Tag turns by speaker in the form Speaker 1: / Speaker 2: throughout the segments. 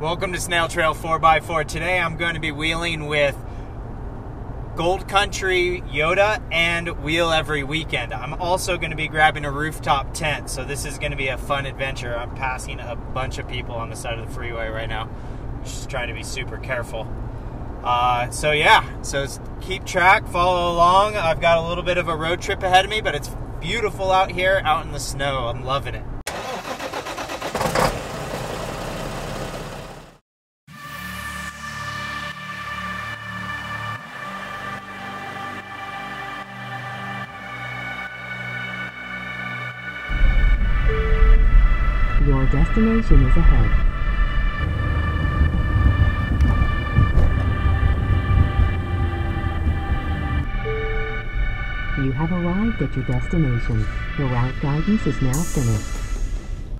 Speaker 1: Welcome to Snail Trail 4x4. Today I'm going to be wheeling with Gold Country Yota and Wheel Every Weekend. I'm also going to be grabbing a rooftop tent, so this is going to be a fun adventure. I'm passing a bunch of people on the side of the freeway right now. Just trying to be super careful. So keep track, follow along. I've got a little bit of a road trip ahead of me, but it's beautiful out here, out in the snow. I'm loving it.
Speaker 2: Your destination is ahead. You have arrived at your destination. The route guidance is now finished.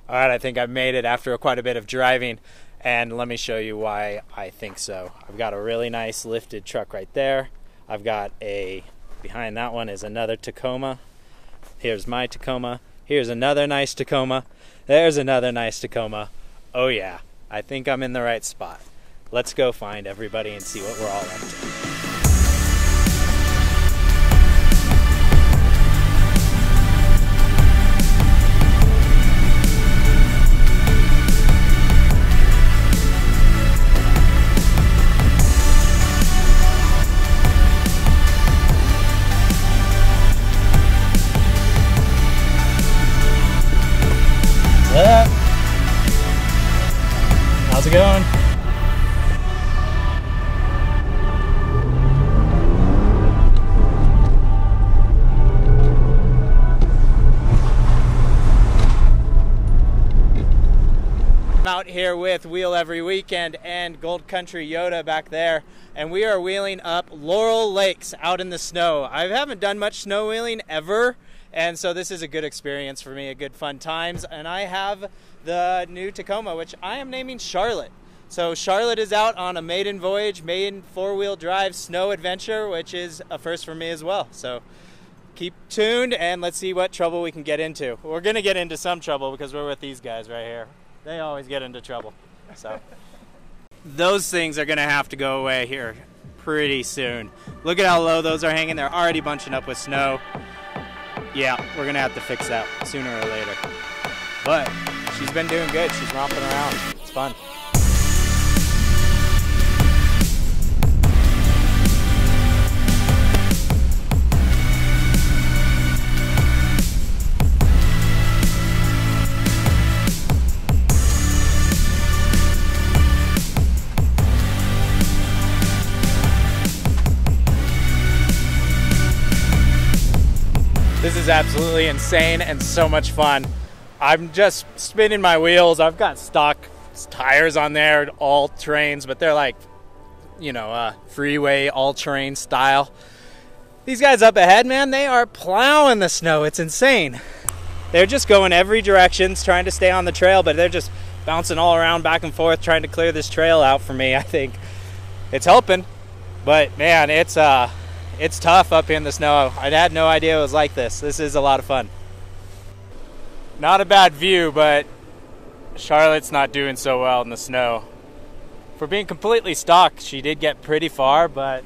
Speaker 1: All right, I think I've made it after quite a bit of driving, and let me show you why I think so. I've got a really nice lifted truck right there. I've got behind that one is another Tacoma. Here's my Tacoma. Here's another nice Tacoma. There's another nice Tacoma. Oh yeah, I think I'm in the right spot. Let's go find everybody and see what we're all up to. How's it going? I'm out here with Wheel Every Weekend and Gold Country Yota back there, and we are wheeling up Laurel Lakes out in the snow. I haven't done much snow wheeling ever, and so this is a good experience for me, a good fun times. And I have the new Tacoma, which I am naming Charlotte. So Charlotte is out on a maiden voyage, maiden four-wheel drive snow adventure, which is a first for me as well. So keep tuned and let's see what trouble we can get into. We're gonna get into some trouble because we're with these guys right here. They always get into trouble. So those things are gonna have to go away here pretty soon. Look at how low those are hanging. They're already bunching up with snow. Yeah, we're gonna have to fix that sooner or later. But she's been doing good. She's romping around. It's fun. This is absolutely insane and so much fun. I'm just spinning my wheels. I've got stock tires on there, all terrains, but they're like, you know, freeway all-terrain style. These guys up ahead, man, they are plowing the snow. It's insane. They're just going every direction, trying to stay on the trail, but they're just bouncing all around back and forth, trying to clear this trail out for me. I think it's helping, but man, it's tough up in the snow. I had no idea it was like this. This is a lot of fun. Not a bad view, but Charlotte's not doing so well in the snow. For being completely stock, she did get pretty far, but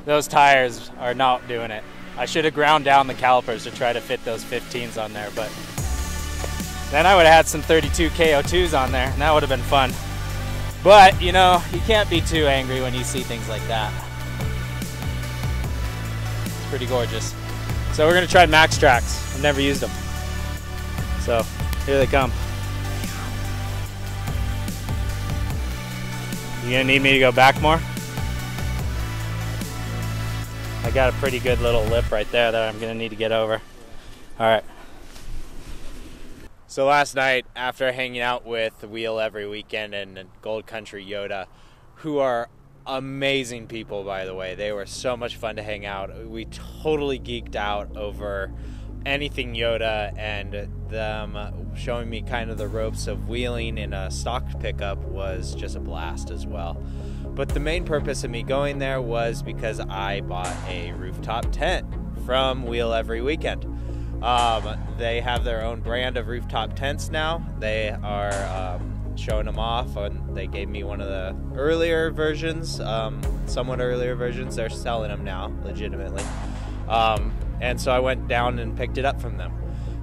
Speaker 1: those tires are not doing it. I should have ground down the calipers to try to fit those 15s on there, but then I would have had some 32 KO2s on there, and that would have been fun. But, you know, you can't be too angry when you see things like that. It's pretty gorgeous. So we're gonna try Max Tracks. I've never used them. So here they come. You gonna need me to go back more? I got a pretty good little lip right there that I'm gonna need to get over. All right. So last night, after hanging out with Wheel Every Weekend and Gold Country Yota, who are amazing people, by the way. They were so much fun to hang out. We totally geeked out over anything Yota, and them showing me kind of the ropes of wheeling in a stock pickup was just a blast as well. But the main purpose of me going there was because I bought a rooftop tent from Wheel Every Weekend. They have their own brand of rooftop tents now. They are
Speaker 3: showing them off, and they gave me one of the earlier versions, somewhat earlier versions. They're selling them now, legitimately. And so I went down and picked it up from them.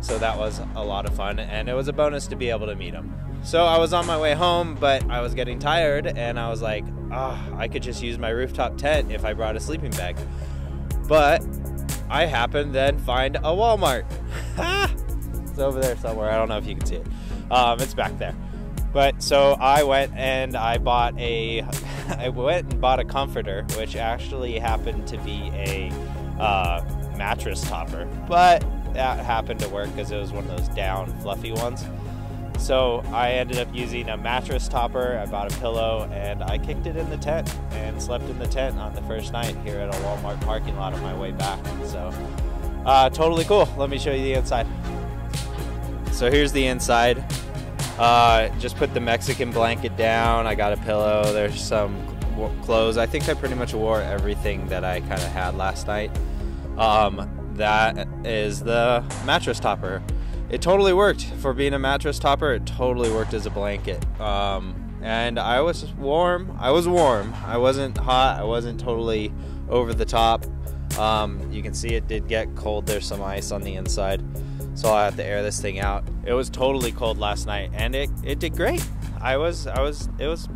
Speaker 3: So that was a lot of fun, and it was a bonus to be able to meet them. So I was on my way home, but I was getting tired, and I was like, I could just use my rooftop tent if I brought a sleeping bag. But I happened then find a Walmart. It's over there somewhere. I don't know if you can see it. It's back there. But so I went and I bought a comforter, which actually happened to be a mattress topper. But that happened to work because it was one of those down fluffy ones. So I ended up using a mattress topper. I bought a pillow and I kicked it in the tent and slept in the tent on the first night here at a Walmart parking lot on my way back. So totally cool. Let me show you the inside. So here's the inside. Just put the Mexican blanket down. I got a pillow. There's some clothes. I think I pretty much wore everything that I kind of had last night. That is the mattress topper. It totally worked for being a mattress topper. It totally worked as a blanket. And I was warm. I wasn't hot. I wasn't totally over the top. You can see it did get cold. There's some ice on the inside, so I have to air this thing out. It was totally cold last night, and it did great. It was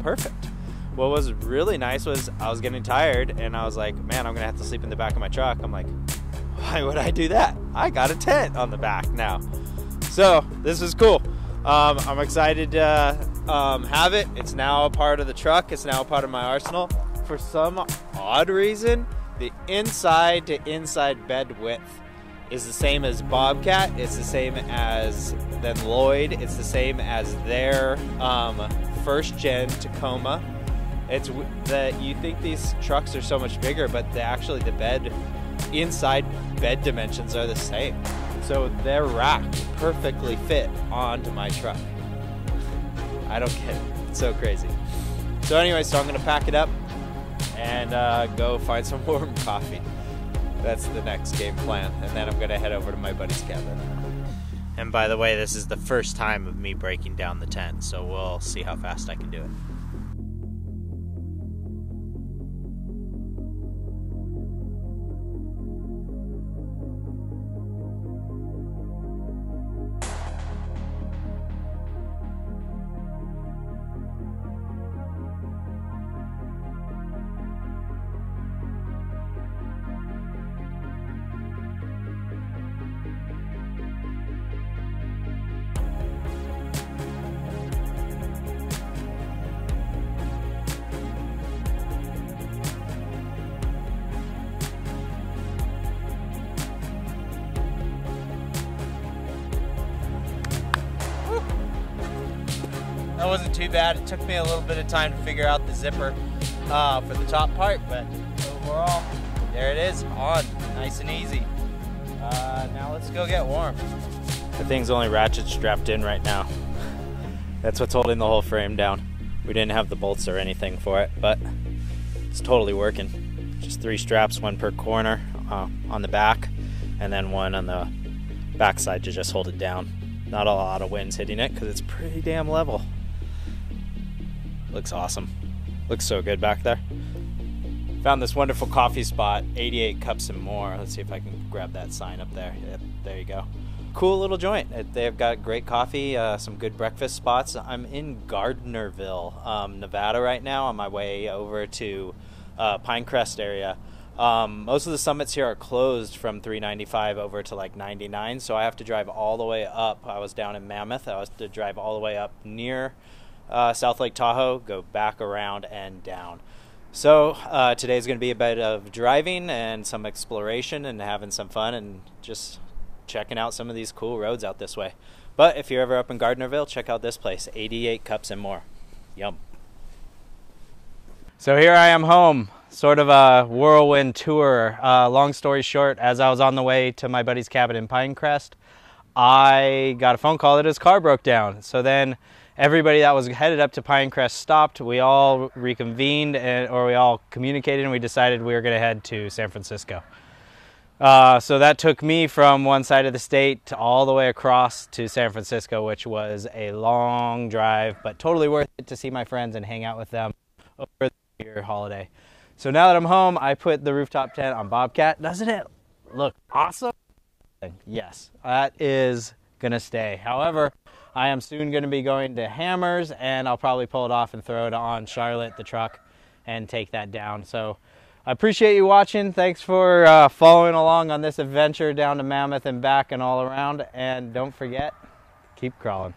Speaker 3: perfect. What was really nice was I was getting tired, and I was like, man, I'm gonna have to sleep in the back of my truck. I'm like, why would I do that? I got a tent on the back now. So this is cool. I'm excited to have it. It's now a part of the truck. It's now a part of my arsenal. For some odd reason, the inside to inside bed width is the same as Bobcat. It's the same as then Lloyd. It's the same as their first gen Tacoma. It's that you think these trucks are so much bigger, but actually the inside bed dimensions are the same. So their rack perfectly fit onto my truck. I don't get it. It's so crazy. So anyway, so I'm gonna pack it up and go find some warm coffee. That's the next game plan. And then I'm gonna head over to my buddy's cabin. And by the way, this is the first time of me breaking down the tent, so we'll see how fast I can do it. That wasn't too bad. It took me a little bit of time to figure out the zipper for the top part, but overall, there it is, on, nice and easy. Now let's go get warm. The thing's only ratchet strapped in right now. That's what's holding the whole frame down. We didn't have the bolts or anything for it, but it's totally working. Just 3 straps, 1 per corner on the back, and then 1 on the back side to just hold it down. Not a lot of wind's hitting it because it's pretty damn level. Looks awesome. Looks so good back there. Found this wonderful coffee spot, 88 Cups and More. Let's see if I can grab that sign up there. Yep, there you go. Cool little joint. They've got great coffee, some good breakfast spots. I'm in Gardnerville, Nevada right now on my way over to Pinecrest area. Most of the summits here are closed from 395 over to like 99, so I have to drive all the way up. I was down in Mammoth. I was to drive all the way up near South Lake Tahoe, go back around and down. So today's going to be a bit of driving and some exploration and having some fun and just checking out some of these cool roads out this way. But if you're ever up in Gardnerville, check out this place, 88 Cups and More. Yum. So here I am home, sort of a whirlwind tour. Long story short, as I was on the way to my buddy's cabin in Pinecrest, I got a phone call that his car broke down. So then everybody that was headed up to Pinecrest stopped. We all reconvened, or we all communicated, and we decided we were going to head to San Francisco.
Speaker 1: So that took me from one side of the state to all the way across to San Francisco, which was a long drive, but totally worth it to see my friends and hang out with them over the New Year holiday. So now that I'm home, I put the rooftop tent on Bobcat. Doesn't it look awesome? Yes, that is going to stay. However, I am soon going to be going to Hammers, and I'll probably pull it off and throw it on Charlotte, the truck, and take that down. So I appreciate you watching. Thanks for following along on this adventure down to Mammoth and back and all around. And don't forget, keep crawling.